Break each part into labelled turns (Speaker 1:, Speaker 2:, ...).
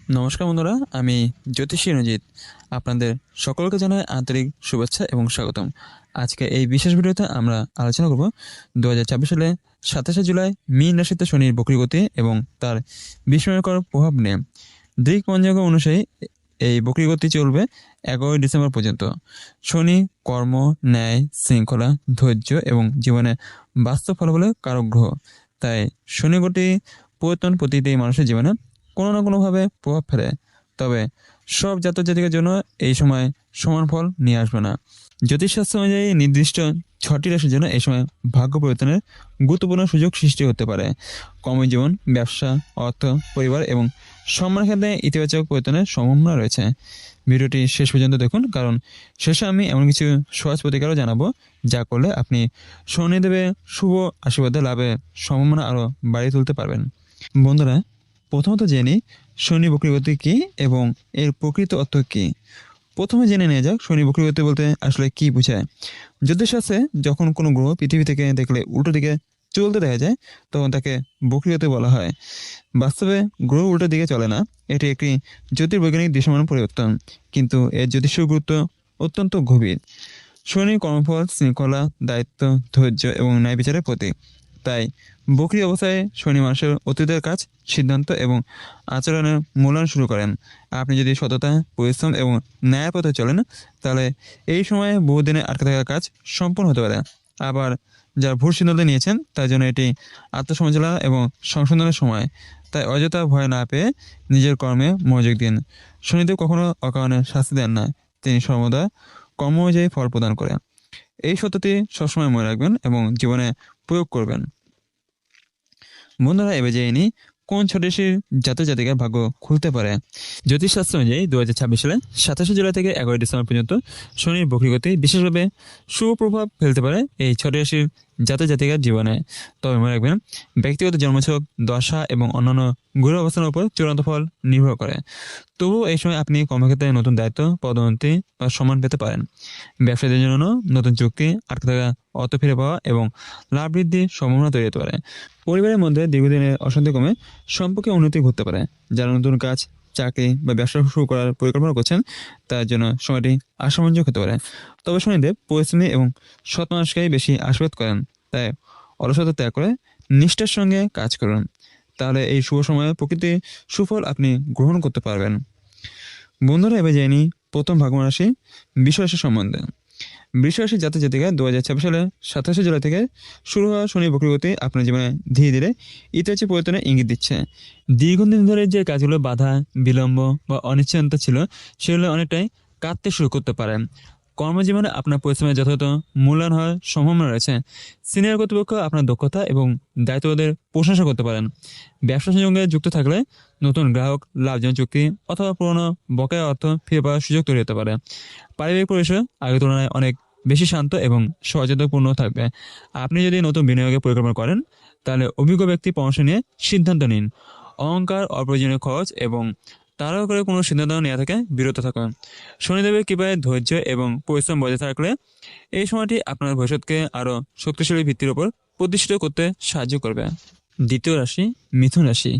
Speaker 1: নমস্কার বন্ধুরা, আমি জ্যোতিষী রঞ্জিত। আপনাদের সকলকে জানাই আন্তরিক শুভেচ্ছা এবং স্বাগতম। আজকে এই বিশেষ ভিডিওতে আমরা আলোচনা করব 2024 সালে 27শে জুলাই মীন রাশিতে শনির বক্রগতি এবং তার বিস্ময়কর প্রভাব নিয়ে। দিক পঞ্চাঙ্গ অনুযায়ী এই বক্রগতি চলবে 11 ডিসেম্বর পর্যন্ত। শনি কর্ম, ন্যায়, শৃঙ্খলা, ধৈর্য এবং জীবনে বাস্তব ফলাফলের কারক গ্রহ। তাই শনি গতি পরিবর্তন প্রতিটি মানুষের জীবনে কোনো না কোনোভাবে প্রভাব ফেলে। তবে সব জাতক জাতিকার জন্য এই সময় সমান ফল নিয়ে আসবে না। জ্যোতিষশাস্ত্র অনুযায়ী নির্দিষ্ট 6টি রাশির জন্য এই সময় ভাগ্য পরিবর্তনের গুরুত্বপূর্ণ সুযোগ সৃষ্টি হতে পারে। কর্মজীবন, ব্যবসা, অর্থ, পরিবার এবং সম্মান ক্ষেত্রে ইতিবাচক পরিবর্তনের সম্ভাবনা রয়েছে। ভিডিওটি শেষ পর্যন্ত দেখুন, কারণ শেষে আমি এমন কিছু সহজ প্রতিকারও জানাবো যা করলে আপনি শনিদেবের শুভ আশীর্বাদ লাভের সম্ভাবনা আরও বাড়িয়ে তুলতে পারবেন। বন্ধুরা, প্রথমত জেনে শনি বক্রগতি কী এবং এর প্রকৃত অর্থ কী। প্রথমে জেনে নেওয়া যাক শনি বক্রগতি বলতে আসলে কী বোঝায়। জ্যোতিষশাস্ত্রে যখন কোনো গ্রহ পৃথিবী থেকে দেখলে উল্টো দিকে চলতে দেখা যায় তখন তাকে বক্রগতি বলা হয়। বাস্তবে গ্রহ উল্টো দিকে চলে না, এটি একটি জ্যোতির্বৈজ্ঞানিক দৃশ্যমান পরিবর্তন, কিন্তু এর জ্যোতিষীয় গুরুত্ব অত্যন্ত গভীর। শনি কর্মফল, শৃঙ্খলা, দায়িত্ব, ধৈর্য এবং ন্যায় বিচারের প্রতীক। তাই বকরি অবস্থায় শনি মানুষের অতীতের কাজ, সিদ্ধান্ত এবং আচরণের মূল্যায়ন শুরু করেন। আপনি যদি সততা, পরিশ্রম এবং ন্যায় পথে চলেন তাহলে এই সময়ে বহুদিনে আটকে থাকা কাজ সম্পূর্ণ হতে পারে। আবার যারা ভুল সিদ্ধান্ত নিয়েছেন তার জন্য এটি আত্মসমালোচনা এবং সংশোধনের সময়। তাই অযথা ভয় না পেয়ে নিজের কর্মে মনোযোগ দিন। শনিদেব কখনো অকারণে শাস্তি দেন না, তিনি সর্বদা কর্ম অনুযায়ী ফল প্রদান করেন। এই সত্যটি সবসময় মনে রাখবেন এবং জীবনে প্রয়োগ করবেন। বন্ধুরা, এবার জেনে নিই কোন 6টি রাশির জাতক জাতিকার ভাগ্য খুলতে পারে। জ্যোতিষশাস্ত্র অনুযায়ী 2026 সালে 27শে জুলাই থেকে 11 ডিসেম্বর পর্যন্ত শনির বক্রগতি বিশেষভাবে সুপ্রভাব ফেলতে পারে এই 6টি রাশির জাতক জাতিকার জীবনে। তবে মনে রাখবেন, ব্যক্তিগত জন্মছক, দশা এবং অন্যান্য গ্রহ অবস্থানের উপর চূড়ান্ত ফল নির্ভর করে। তবুও এই সময় আপনি কর্মক্ষেত্রে নতুন দায়িত্ব, পদোন্নতি বা সম্মান পেতে পারেন। ব্যবসায়ীদের জন্য নতুন চুক্তি, আটকে থাকা অর্থ ফিরে পাওয়া এবং লাভ বৃদ্ধির সম্ভাবনা তৈরি হতে পারে। পরিবারের মধ্যে দীর্ঘদিনের অশান্তি কমে সম্পর্কে উন্নতি ঘটতে পারে। যারা নতুন কাজ, চাকরি বা ব্যবসা শুরু করার পরিকল্পনা করছেন তার জন্য সময়টি আশামঞ্জক হতে পারে। তবে শনিদেব পরিশ্রমী এবং সৎ মানুষকেই বেশি আশীর্বাদ করেন। তাই অলসতা ত্যাগ করে নিষ্ঠার সঙ্গে কাজ করুন, তাহলে এই শুভ সময়ে প্রকৃতির সুফল আপনি গ্রহণ করতে পারবেন। বন্ধুরা, এবার জেনে নিই প্রথম ভাগ্য রাশি বৃষ রাশি সম্বন্ধে। বৃষ রাশির জাতক জাতিকা 2026 সালে 27শে জুলাই থেকে শুরু হওয়া শনি বক্রগতি আপনার জীবনে ধীরে ধীরে ইতিবাচক পরিবর্তনের ইঙ্গিত দিচ্ছে। দীর্ঘদিন ধরে যে কাজগুলো বাধা, বিলম্ব বা অনিশ্চয়তা ছিল সেগুলো অনেকটাই কাটতে শুরু করতে পারে। কর্মজীবনে আপনার পরিশ্রমের যথাযথ মূল্যায়ন হওয়ার সম্ভাবনা রয়েছে। সিনিয়র কর্তৃপক্ষ আপনার দক্ষতা এবং দায়িত্বদের প্রশংসা করতে পারেন। ব্যবসার সঙ্গে যুক্ত থাকলে নতুন গ্রাহক, লাভজনক চুক্তি অথবা পুরনো বকেয়া অর্থ ফিরে পাওয়ার সুযোগ তৈরি হতে পারে। পারিবারিক পরিবেশ আগের তুলনায় অনেক বেশি শান্ত এবং সচেতনপূর্ণ থাকবে। আপনি যদি নতুন বিনিয়োগের পরিকল্পনা করেন তাহলে অভিজ্ঞ ব্যক্তি পরামর্শ নিয়ে সিদ্ধান্ত নিন। অহংকার, অপ্রয়োজনীয় খরচ এবং তাড়াহুড়ো করে কোনো সিদ্ধান্ত নেওয়া থেকে বিরত থাকুন। শনিদেবের কৃপায় ধৈর্য এবং পরিশ্রম বজায় থাকলে এই সময়টি আপনার ভবিষ্যৎকে আরও শক্তিশালী ভিত্তির উপর প্রতিষ্ঠিত করতে সাহায্য করবে। দ্বিতীয় রাশি মিথুন রাশি।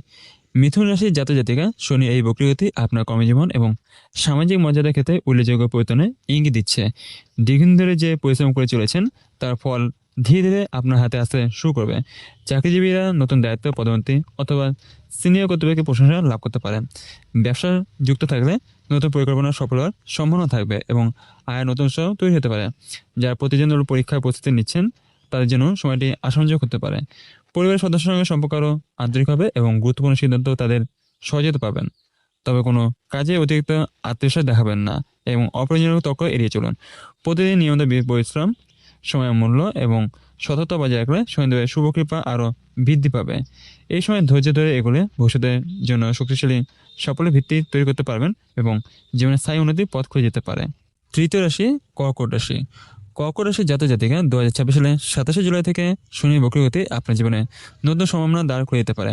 Speaker 1: মিথুন রাশির জাতক জাতিকা শনি এই বক্রগতি আপনার কর্মজীবন এবং সামাজিক মর্যাদার ক্ষেত্রে উল্লেখযোগ্য পরিবর্তনে ইঙ্গিত দিচ্ছে। দীর্ঘদিন ধরে যে পরিশ্রম করে চলেছেন তার ফল ধীরে ধীরে আপনার হাতে আসতে শুরু করবে। চাকরিজীবীরা নতুন দায়িত্ব, পদোন্নতি অথবা সিনিয়র কর্তৃপক্ষের প্রশংসা লাভ করতে পারে। ব্যবসা যুক্ত থাকলে নতুন পরিকল্পনা সফল হওয়ার সম্ভাবনা থাকবে এবং আয়ের নতুন উৎস তৈরি হতে পারে। যারা প্রতিদিন পরীক্ষার প্রস্তুতি নিচ্ছেন তাদের জন্য সময়টি আশাজনক হতে পারে। পরিবারের সদস্যের সঙ্গে সম্পর্ক আরও আন্তরিক হবে এবং গুরুত্বপূর্ণ সিদ্ধান্ত তাদের সহজে পাবেন। তবে কোনো কাজে অতিরিক্ত আত্মবিশ্বাস দেখাবেন না এবং অপ্রয়োজনীয় তর্ক এড়িয়ে চলুন। প্রতিদিন নিয়মিত পরিশ্রম, সময়ের মূল্য এবং সততা বজায় রাখলে শনিদেবের শুভকৃপা আরও বৃদ্ধি পাবে। এই সময় ধৈর্য ধরে এগুলো ভবিষ্যতের জন্য শক্তিশালী সাফল্যের ভিত্তি তৈরি করতে পারবেন এবং জীবনে স্থায়ী উন্নতির পথ খুঁজে যেতে পারে। তৃতীয় রাশি কর্কট রাশি। কর্কট রাশির জাতক জাতিকা 2026 সালে 27শে জুলাই থেকে শনির বক্রগতি আপনার জীবনে নতুন সম্ভাবনা দাঁড় করে দিতে পারে।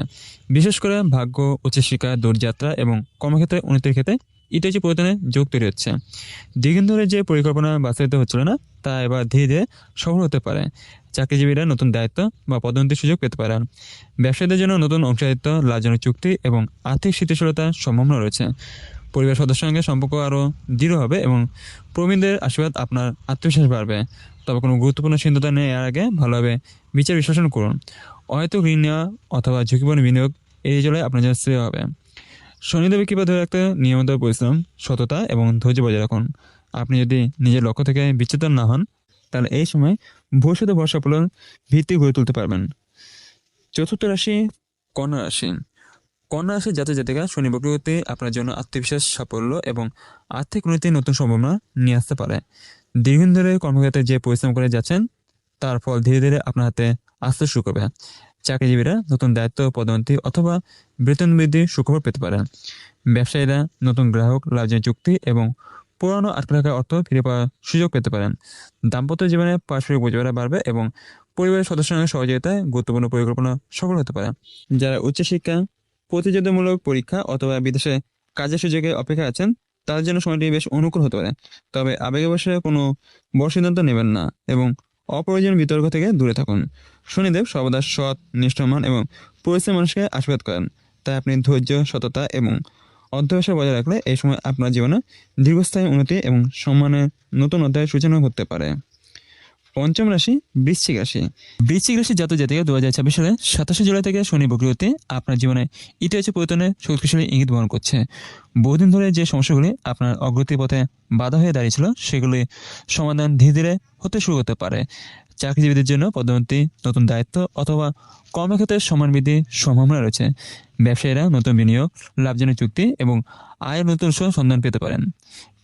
Speaker 1: বিশেষ করে ভাগ্য, উচ্চশিক্ষা, দূরযাত্রা এবং কর্মক্ষেত্রে উন্নতির ক্ষেত্রে ইতিবাচক পরিবর্তনের যোগ তৈরি হচ্ছে। দীর্ঘদিন ধরে যে পরিকল্পনা বাস্তবায়িত হচ্ছিল না তা এবার ধীরে ধীরে সফল হতে পারে। চাকরিজীবীরা নতুন দায়িত্ব বা পদোন্নতির সুযোগ পেতে পারেন। ব্যবসায়ীদের জন্য নতুন অংশীদারিত্ব, লাভজনক চুক্তি এবং আর্থিক স্থিতিশীলতার সম্ভাবনা রয়েছে। পরিবার সদস্যের সঙ্গে সম্পর্ক আরও দৃঢ় হবে এবং প্রবীণদের আশীর্বাদ আপনার আত্মবিশ্বাস বাড়বে। তবে কোনো গুরুত্বপূর্ণ সিদ্ধান্ত নেওয়ার আগে ভালোভাবে বিচার বিশ্লেষণ করুন। হয়তো ঋণ নেওয়া অথবা ঝুঁকিপূর্ণ বিনিয়োগ এড়িয়ে চলে আপনার জন্য শ্রেয় হবে। শনিদেবের কৃপা ধরে রাখতে নিয়মিত পরিশ্রম, সততা এবং ধৈর্য বজায় রাখুন। আপনি যদি নিজের লক্ষ্য থেকে বিচ্যুত না হন, তাহলে এই সময় ভবিষ্যতে বড় সাফল্যের ভিত্তি গড়ে তুলতে পারবেন। চতুর্থ রাশি কন্যা রাশি। কন্যা রাশির জাতক জাতিকা শনি বক্রগতি আপনার জন্য আত্মবিশ্বাস, সাফল্য এবং আর্থিক উন্নতির নতুন সম্ভাবনা নিয়ে আসতে পারে। দীর্ঘদিন ধরে কর্মক্ষেত্রে যে পরিশ্রম করে যাচ্ছেন তার ফল ধীরে ধীরে আপনার হাতে আসতে শুরু করবে। চাকরিজীবীরা নতুন দায়িত্ব, পদোন্নতি অথবা বেতন বৃদ্ধির সুখবর পেতে পারেন। ব্যবসায়ীরা নতুন গ্রাহক, লাভজনক চুক্তি এবং পুরানো আটকে রাখা অর্থ ফিরে পাওয়ার সুযোগ পেতে পারেন। দাম্পত্য জীবনে পারস্পরিক বোঝাপড়া বাড়বে এবং পরিবারের সদস্যের সঙ্গে সহযোগিতায় গুরুত্বপূর্ণ পরিকল্পনা সফল হতে পারে। যারা উচ্চশিক্ষা, প্রতিযোগিতামূলক পরীক্ষা অথবা বিদেশে কাজের সুযোগে অপেক্ষা আছেন তাদের জন্য সময়টি বেশ অনুকূল হতে পারে। তবে আবেগে বসে কোনো বড় সিদ্ধান্ত নেবেন না এবং অপ্রয়োজনীয় বিতর্ক থেকে দূরে থাকুন। শনিদেব সর্বদা সৎ, নিষ্ঠমান এবং পরিশ্রমী মানুষকে আশীর্বাদ করেন। তাই আপনি ধৈর্য, সততা এবং অধ্যবসায় বজায় রাখলে এই সময় আপনার জীবনে দীর্ঘস্থায়ী উন্নতি এবং সম্মানের নতুন অধ্যায়ের সূচনা করতে পারে। পঞ্চম রাশি বৃশ্চিক রাশি। বৃশ্চিক রাশি জাতক জাতিকা 2026 সালে 27 জুলাই থেকে শনি বক্রগতি আপনার জীবনে ইতিবাচক পরিবর্তনের শক্তিশালী ইঙ্গিত বহন করছে। বহুদিন ধরে যে সমস্যাগুলি আপনার অগ্রগতির পথে বাধা হয়ে দাঁড়িয়েছিল সেগুলি সমাধান ধীরে ধীরে হতে শুরু করতে পারে। চাকরিজীবীদের জন্য পদোন্নতি, নতুন দায়িত্ব অথবা কর্মক্ষেত্রে সম্মান বৃদ্ধির সম্ভাবনা রয়েছে। ব্যবসায়ীরা নতুন বিনিয়োগ, লাভজনক চুক্তি এবং আয়ের নতুন উৎস সন্ধান পেতে পারেন।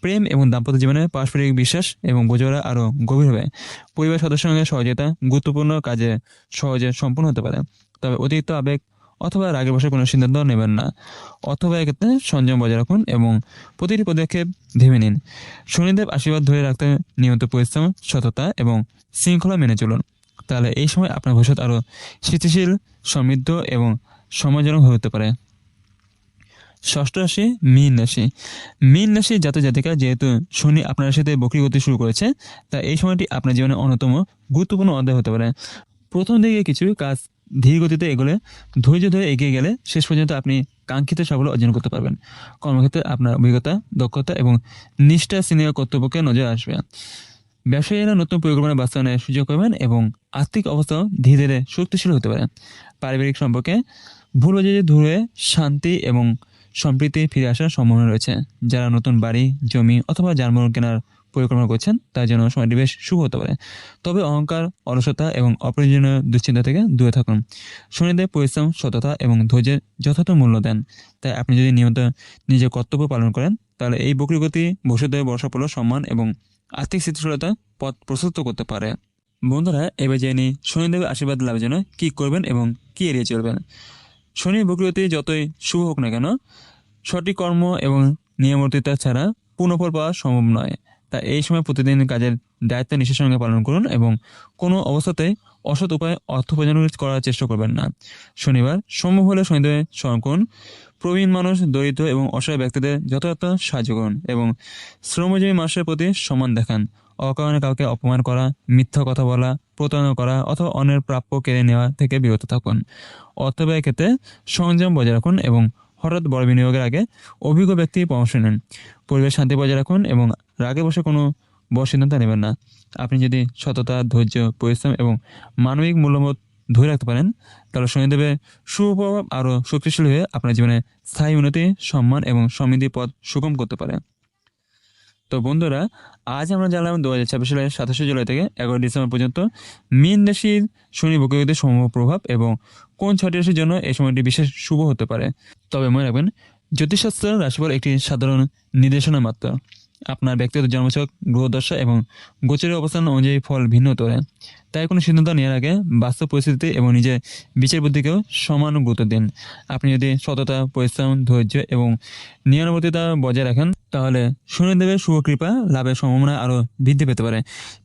Speaker 1: প্রেম এবং দাম্পত্য জীবনে পারস্পরিক বিশ্বাস এবং বোঝাপড়া আরও গভীর হবে। পরিবার সদস্যের সঙ্গে সহযোগিতা গুরুত্বপূর্ণ কাজে সহজে সম্পূর্ণ হতে পারে। তবে অতিরিক্ত আবেগ অথবা রাগের বশে কোনো সিদ্ধান্ত নেবেন না, অথবা এক্ষেত্রে সংযম বজায় রাখুন এবং প্রতিটি পদক্ষেপ ভেবে নিন। শনিদেব আশীর্বাদ ধরে রাখতে নিয়মিত পরিশ্রম, সততা এবং শৃঙ্খলা মেনে চলুন। তাহলে এই সময় আপনার ভবিষ্যৎ আরও স্থিতিশীল, সমৃদ্ধ এবং সম্মানজনক হয়ে উঠতে পারে। ষষ্ঠ রাশি মীন রাশি। মীন রাশি জাতক জাতিকা যেহেতু শনি আপনার রাশিতে বক্রী গতি শুরু করেছে, তা এই সময়টি আপনার জীবনে অন্যতম গুরুত্বপূর্ণ অধ্যায় হতে পারে। প্রথম দিকে কিছু কাজ ধীর গতিতে এগোলে, ধৈর্য ধরে এগিয়ে গেলে শেষ পর্যন্ত আপনি কাঙ্ক্ষিত সাফল্য অর্জন করতে পারবেন। কর্মক্ষেত্রে আপনার অভিজ্ঞতা, দক্ষতা এবং নিষ্ঠা সিনিয়র কর্তব্যকে নজরে আসবে। ব্যবসায়ীরা নতুন পরিকল্পনা বাস্তবায়নের সুযোগ পাবেন এবং আর্থিক অবস্থাও ধীরে ধীরে শক্তিশালী হতে পারে। পারিবারিক সম্পর্কে ভুল বোঝাবুঝি দূর হয়ে শান্তি এবং সম্প্রীতি ফিরে আসার সম্ভাবনা রয়েছে। যারা নতুন বাড়ি, জমি অথবা যানবাহন কেনার পরিকল্পনা করছেন তার জন্য সময়টি বেশ শুভ হতে পারে। তবে অহংকার, অলসতা এবং অপ্রয়োজনীয় দুশ্চিন্তা থেকে দূরে থাকুন। শনিদেব পরিশ্রম, সততা এবং ধৈর্যের যথাযথ মূল্য দেন। তাই আপনি যদি নিয়মিত নিজের কর্তব্য পালন করেন তাহলে এই বক্রী গতি ভবিষ্যতে বড় সাফল্য, সম্মান এবং আর্থিক স্থিতিশীলতা পথ প্রশস্ত করতে পারে। বন্ধুরা, এবার জেনে নিই শনিদেবের আশীর্বাদ লাভের জন্য কী করবেন এবং কী এড়িয়ে চলবেন। শনির বক্রগতি যতই শুভ হোক না কেন, সঠিক কর্ম এবং নিয়মিততা ছাড়া পূর্ণফল পাওয়া সম্ভব নয়। তাই এই সময় প্রতিদিন কাজের দায়িত্ব নিষ্ঠার সঙ্গে পালন করুন এবং কোনো অবস্থাতেই অসৎ উপায়ে অর্থ উপার্জন করার চেষ্টা করবেন না। শনিবার সম্ভব হলে শনিদেবের স্মরণ করুন। প্রবীণ মানুষ, দরিদ্র এবং অসহায় ব্যক্তিদের যথাযথ সাহায্য করুন এবং শ্রমজীবী মানুষের প্রতি সম্মান দেখান। অকারণে কাউকে অপমান করা, মিথ্যা কথা বলা, প্রতারণা করা অথবা অন্যের প্রাপ্য কেড়ে নেওয়া থেকে বিরত থাকুন। অর্থ ব্যয়ের ক্ষেত্রে সংযম বজায় রাখুন এবং হঠাৎ বড় বিনিয়োগের আগে অভিজ্ঞ ব্যক্তির পরামর্শ নিন। পরিবেশ শান্তি বজায় রাখুন এবং রাগে বসে কোনো বড় সিদ্ধান্ত নেবেন না। আপনি যদি সততা, ধৈর্য, পরিশ্রম এবং মানবিক মূল্যবোধ ধরে রাখতে পারেন তাহলে শনিদেবের শুভ প্রভাব আরও শক্তিশালী হয়ে আপনার জীবনে স্থায়ী উন্নতি, সম্মান এবং সমৃদ্ধির পথ সুগম করতে পারে। তো বন্ধুরা, আজ আমরা জানলাম 2026 সালের 27 জুলাই থেকে 11 ডিসেম্বর পর্যন্ত মীন রাশির শনি বক্রগতির সম্ভাব্য প্রভাব এবং কোন 6টি রাশির জন্য এই সময়টি বিশেষ শুভ হতে পারে। তবে মনে রাখবেন, জ্যোতিষশাস্ত্র রাশিফল একটি সাধারণ নির্দেশনা মাত্র। আপনার ব্যক্তিগত জন্মছক, গ্রহদশা এবং গোচরের অবস্থান অনুযায়ী ফল ভিন্ন হতে পারে। তাই কোনো সিদ্ধান্ত নেওয়ার আগে বাস্তব পরিস্থিতি এবং নিজের বিচার বুদ্ধিকেও সমান গুরুত্ব দিন। আপনি যদি সততা, পরিশ্রম, ধৈর্য এবং নিয়মানুবর্তিতা বজায় রাখেন তাহলে শনিদেবের শুভ কৃপা লাভের সম্ভাবনা আরও বৃদ্ধি পেতে পারে।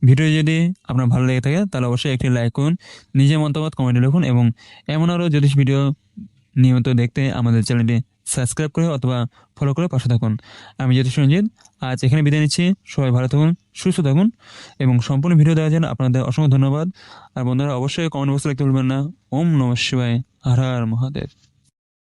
Speaker 1: ভিডিও যদি আপনার ভালো লেগে থাকে তাহলে অবশ্যই একটি লাইক করুন, নিজের মতামত কমেন্টে লিখুন এবং এমন আরও জ্যোতিষ ভিডিও নিয়মিত দেখতে আমাদের চ্যানেলটি সাবস্ক্রাইব করে অথবা ফলো করে পাশে থাকুন। আমি জ্যোতিষ রঞ্জিত, আজ এখানে বিদায় নিচ্ছি। সবাই ভালো থাকুন, সুস্থ থাকুন এবং সম্পূর্ণ ভিডিও দেওয়ার জন্য আপনাদের অসংখ্য ধন্যবাদ। আর বন্ধুরা অবশ্যই কমেন্ট বক্সে লিখতে ভুলবেন না। ওম নমঃ শিবায়, হর হর মহাদেব।